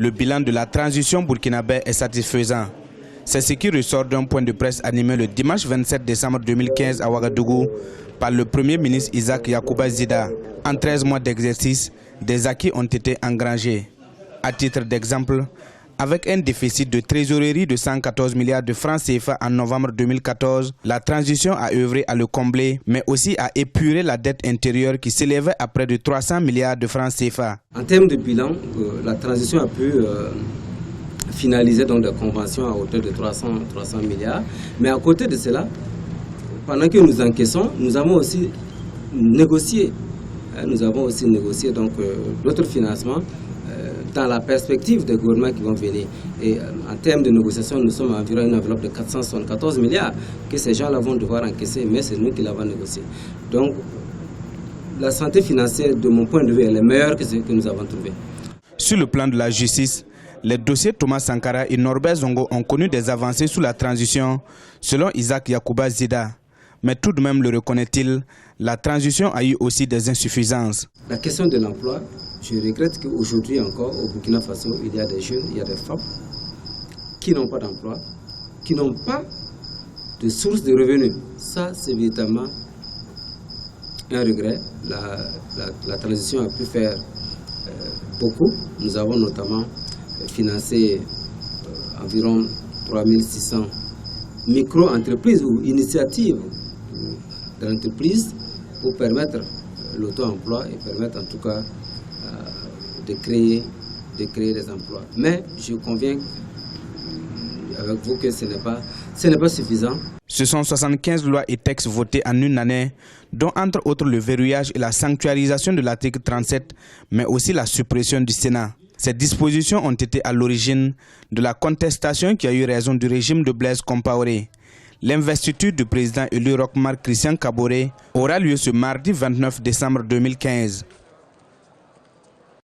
Le bilan de la transition burkinabé est satisfaisant. C'est ce qui ressort d'un point de presse animé le dimanche 27 décembre 2015 à Ouagadougou par le Premier ministre Isaac Yacouba Zida. En 13 mois d'exercice, des acquis ont été engrangés. À titre d'exemple, avec un déficit de trésorerie de 114 milliards de francs CFA en novembre 2014, la transition a œuvré à le combler, mais aussi à épurer la dette intérieure qui s'élevait à près de 300 milliards de francs CFA. En termes de bilan, la transition a pu finaliser donc des conventions à hauteur de 300 milliards. Mais à côté de cela, pendant que nous encaissons, nous avons aussi négocié. Donc d'autres financements dans la perspective des gouvernements qui vont venir. Et en termes de négociation, nous sommes à environ une enveloppe de 474 milliards que ces gens-là vont devoir encaisser, mais c'est nous qui l'avons négocié. Donc la santé financière, de mon point de vue, elle est meilleure que ce que nous avons trouvé. Sur le plan de la justice, les dossiers Thomas Sankara et Norbert Zongo ont connu des avancées sous la transition, selon Isaac Yacouba Zida. Mais tout de même, le reconnaît-il, la transition a eu aussi des insuffisances. La question de l'emploi, je regrette qu'aujourd'hui encore, au Burkina Faso, il y a des jeunes, il y a des femmes qui n'ont pas d'emploi, qui n'ont pas de source de revenus. Ça, c'est véritablement un regret. La transition a pu faire beaucoup. Nous avons notamment financé environ 3600 micro-entreprises ou initiatives d'entreprises pour permettre l'auto-emploi et permettre en tout cas de créer des emplois. Mais je conviens avec vous que ce n'est pas suffisant. Ce sont 75 lois et textes votés en une année, dont entre autres le verrouillage et la sanctuarisation de l'article 37, mais aussi la suppression du Sénat. Ces dispositions ont été à l'origine de la contestation qui a eu raison du régime de Blaise Compaoré. L'investiture du président élu Roch Marc Christian Kaboré aura lieu ce mardi 29 décembre 2015.